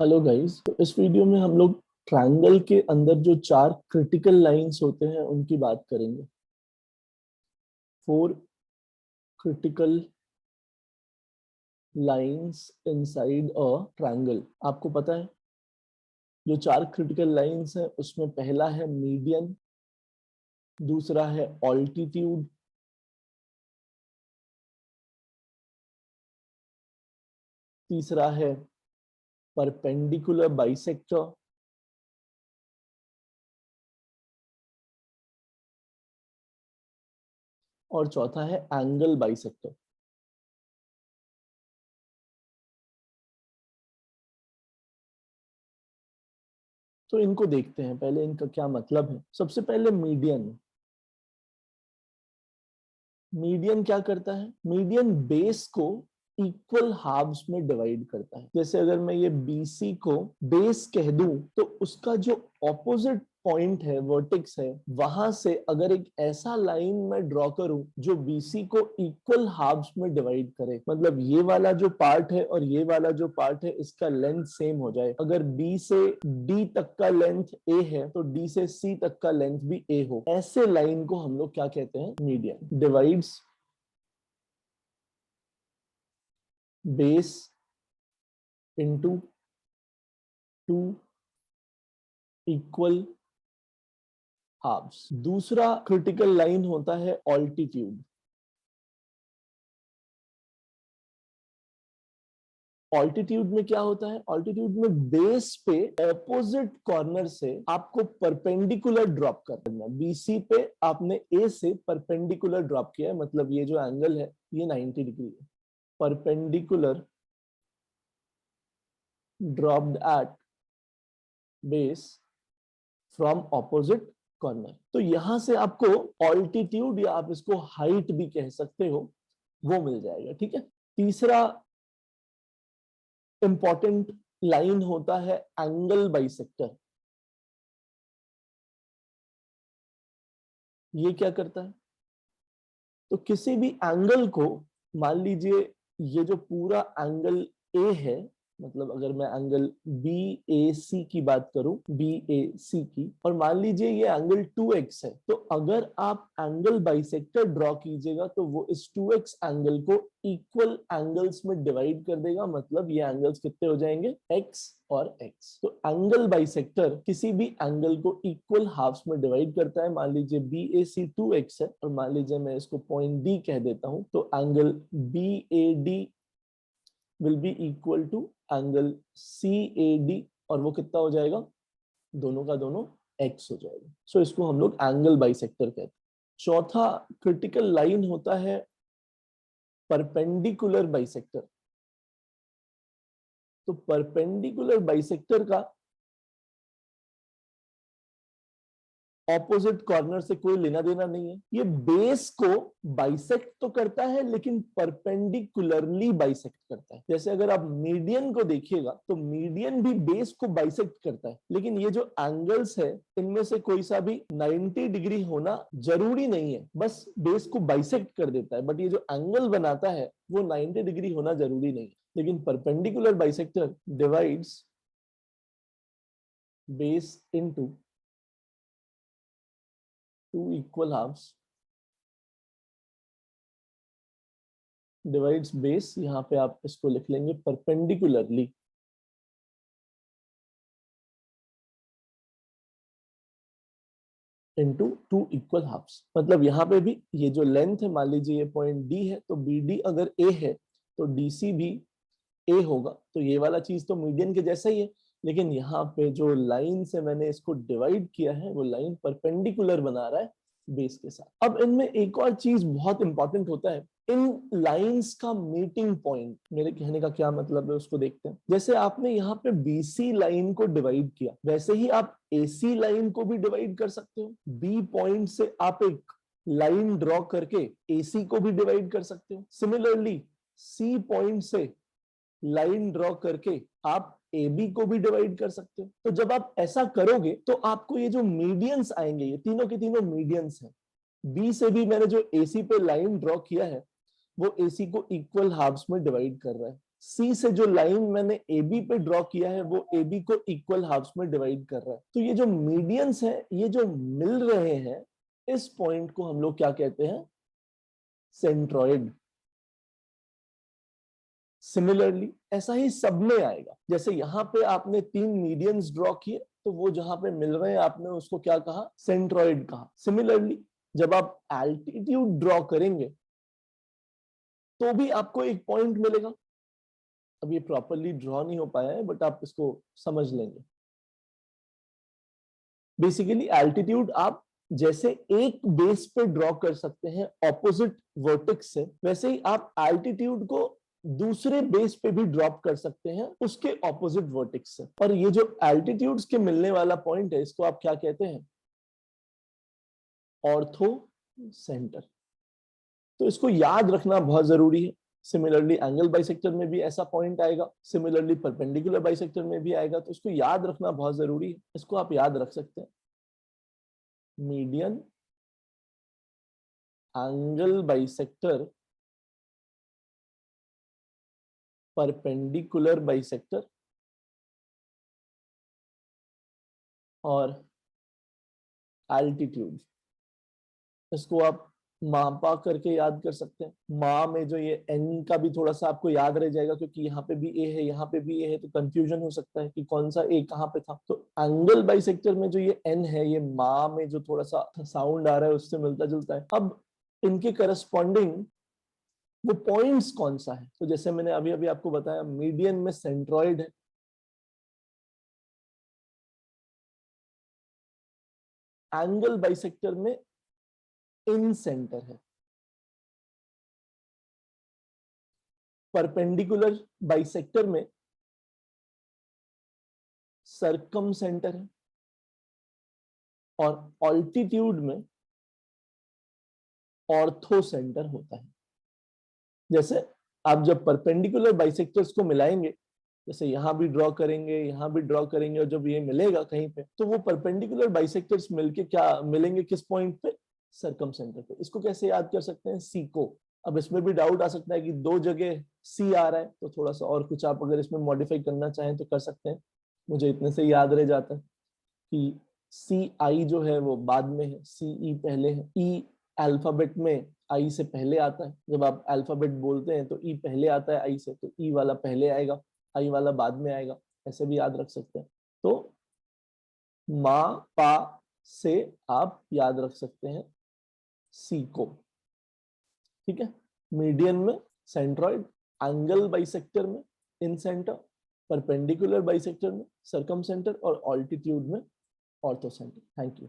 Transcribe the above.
Hello guys. तो इस video में हम लोग ट्रायंगल के अंदर जो चार क्रिटिकल लाइंस होते हैं उनकी बात करेंगे। 4 critical lines inside a triangle. आपको पता है जो चार क्रिटिकल लाइंस हैं उसमें पहला है मीडियन, दूसरा है ऑल्टीट्यूड, तीसरा है परपेंडिकुलर बाइसेक्टर और चौथा है एंगल बाइसेक्टर। तो इनको देखते हैं, पहले इनका क्या मतलब है। सबसे पहले मीडियन। मीडियन क्या करता है? मीडियन बेस को इक्वल हाफ्स में डिवाइड करता है। जैसे अगर मैं ये BC को बेस कह दूं तो उसका जो ऑपोजिट पॉइंट है, वर्टेक्स है, वहां से अगर एक ऐसा लाइन मैं ड्रॉ करूं जो BC को इक्वल हाफ्स में डिवाइड करे, मतलब ये वाला जो पार्ट है और ये वाला जो पार्ट है इसका लेंथ सेम हो जाए। अगर B से D तक का लेंथ A है तो D से C तक का लेंथ भी A हो, ऐसे लाइन को हम लोग क्या कहते हैं? Median. Divides base into 2 equal halves. दूसरा क्रिटिकल लाइन होता है ऑल्टीट्यूड। ऑल्टीट्यूड में क्या होता है? ऑल्टीट्यूड में बेस पे ऑपोजिट कॉर्नर से आपको परपेंडिकुलर ड्रॉप करना है। BC पे आपने A से परपेंडिकुलर ड्रॉप किया है, मतलब ये जो एंगल है ये 90 डिग्री है। Perpendicular dropped at base from opposite corner. तो यहां से आपको ऑल्टीट्यूड या आप इसको हाइट भी कह सकते हो, वो मिल जाएगा। ठीक है। तीसरा इंपॉर्टेंट लाइन होता है एंगल बाइसेक्टर। ये क्या करता है? तो किसी भी एंगल को, मान लीजिए ये जो पूरा एंगल ए है, मतलब अगर मैं एंगल BAC की बात करूं, BAC की, और मान लीजिए ये एंगल 2x है, तो अगर आप एंगल बाइसेक्टर ड्रॉ कीजिएगा तो वो इस 2x एंगल को इक्वल एंगल्स में डिवाइड कर देगा, मतलब ये एंगल्स कितने हो जाएंगे? x और x। तो एंगल बाइसेक्टर किसी भी एंगल को इक्वल हाफ्स में डिवाइड करता है। मान लीजिए BAC 2x है और मान लीजिए मैं इसको पॉइंट D कह देता हूं, तो angle BAD will be equal to angle CAD, और वो कितना हो जाएगा? दोनों का दोनों x हो जाएगा। सो इसको हम लोग एंगल बाइसेक्टर कहते हैं। चौथा क्रिटिकल लाइन होता है परपेंडिकुलर बाइसेक्टर। तो परपेंडिकुलर बाइसेक्टर का ऑपोजिट कॉर्नर से कोई लेना देना नहीं है। ये बेस को बाइसेक्ट तो करता है लेकिन परपेंडिकुलरली बाइसेक्ट करता है। जैसे अगर आप मीडियन को देखिएगा तो मीडियन भी बेस को बाइसेक्ट करता है, लेकिन ये जो एंगल्स है इनमें से कोई सा भी 90 डिग्री होना जरूरी नहीं है, बस बेस को बाइसेक्ट कर देता है। बट ये जो एंगल बनाता है वो 90 डिग्री होना जरूरी नहीं है। लेकिन perpendicular bisector divides base into 2 equal halves, divides base, यहाँ पे आप इसको लिख लेंगे परपेंडिकुलरली इनटू 2 इक्वल हाफ्स। मतलब यहाँ पे भी ये जो लेंथ है, मान लीजिए ये पॉइंट D है, तो BD अगर A है तो DC भी A होगा। तो ये वाला चीज तो मीडियन के जैसा ही है, लेकिन यहाँ पे जो लाइन से मैंने इसको डिवाइड किया है वो लाइन परपेंडिकुलर बना रहा है बेस के साथ। अब इनमें एक और चीज बहुत इंपॉर्टेंट होता है, इन लाइंस का मीटिंग पॉइंट। मेरे कहने का क्या मतलब है उसको देखते हैं। जैसे आपने यहाँ पे BC लाइन को डिवाइड किया, वैसे ही आप AC लाइन को भी डिवाइड कर सकते हो। B पॉइंट से आप एक लाइन ड्रॉ करके AC को भी डिवाइड कर सकते हो। सिमिलरली C पॉइंट से लाइन ड्रॉ करके आप AB को भी डिवाइड कर सकते हो। तो जब आप ऐसा करोगे तो आपको ये जो मीडियंस आएंगे, ये तीनों के तीनों मीडियंस हैं। B से भी मैंने जो AC पे लाइन ड्रॉ किया है वो AC को इक्वल हाफ्स में डिवाइड कर रहा है। सी से जो लाइन मैंने ए बी पे ड्रॉ किया है वो ए बी को इक्वल हाफ्स में डिवाइड कर रहा है। तो ये जो मीडियंस है, ये जो मिल रहे हैं, इस पॉइंट को हम लोग क्या कहते हैं? सेंट्रॉइड। सिमिलरली ऐसा ही सब में आएगा। जैसे यहाँ पे आपने 3 मीडियंस ड्रॉ किए, तो वो जहां पे मिल रहे हैं आपने उसको क्या कहा? सेंट्रॉइड कहा। सिमिलरली जब आप एल्टीट्यूड ड्रॉ करेंगे तो भी आपको एक पॉइंट मिलेगा। अब ये प्रॉपरली ड्रॉ नहीं हो पाया है, बट आप इसको समझ लेंगे। बेसिकली एल्टीट्यूड आप जैसे एक बेस पे ड्रॉ कर सकते हैं ऑपोजिट वर्टेक्स से, वैसे ही आप एल्टीट्यूड को दूसरे बेस पे भी ड्रॉप कर सकते हैं उसके ऑपोजिट वर्टेक्स से। और ये जो एल्टीट्यूड्स के मिलने वाला पॉइंट है, इसको आप क्या कहते हैं? Ortho centre. तो इसको याद रखना बहुत जरूरी है। सिमिलरली एंगल बाइसेक्टर में भी ऐसा पॉइंट आएगा, सिमिलरली परपेंडिकुलर बाइसेक्टर में भी आएगा। तो इसको याद रखना बहुत जरूरी है। इसको आप याद रख सकते हैं, median angle bisector, perpendicular bisector और एल्टीट्यूड। इसको आप मापा करके याद कर सकते हैं। माँ में जो ये एन का भी थोड़ा सा आपको याद रह जाएगा, क्योंकि यहाँ पे भी ए है, यहाँ पे भी ए है, तो कंफ्यूजन हो सकता है कि कौन सा ए कहाँ पे था। तो एंगल बाइसेक्टर में जो ये एन है, ये माँ में जो थोड़ा सा साउंड आ रहा है उससे मिलता जुलता है। अब इनके करस्पॉन्डिंग वो पॉइंट्स कौन सा है? तो जैसे मैंने अभी अभी आपको बताया, मीडियन में सेंट्रॉइड है, एंगल बाइसेक्टर में इन सेंटर है, परपेंडिकुलर बाइसेक्टर में सरकम सेंटर है, और ऑल्टीट्यूड में ऑर्थो सेंटर होता है। जैसे आप जब परपेंडिकुलर बाइसेक्टर्स को मिलाएंगे, जैसे यहां भी ड्रॉ करेंगे, यहां भी ड्रॉ करेंगे, और जब ये मिलेगा कहीं पे, तो वो परपेंडिकुलर बाइसेक्टर्स मिलके क्या मिलेंगे? किस पॉइंट पे? सरकम सेंटर पे। इसको कैसे याद कर सकते हैं? सी को। अब इसमें भी डाउट आ सकता है कि दो जगह सी आ रहा है, तो थोड़ा सा और कुछ आप अगर इसमें मॉडिफाई करना चाहें तो कर सकते हैं। मुझे इतने से याद रह जाता है कि सी आई जो है वो बाद में है, सी ई पहले है। ई अल्फाबेट में आई से पहले आता है। जब आप अल्फाबेट बोलते हैं तो ई पहले आता है आई से, तो ई वाला पहले आएगा, आई वाला बाद में आएगा। ऐसे भी याद रख सकते हैं। तो मा पा से आप याद रख सकते हैं सी को। ठीक है। मीडियन में सेंट्रॉइड, एंगल बाइसेक्टर में इन सेंटर, परपेंडिकुलर बाइसेक्टर में सरकम सेंटर, और ऑल्टीट्यूड में ऑर्थो सेंटर। Thank you.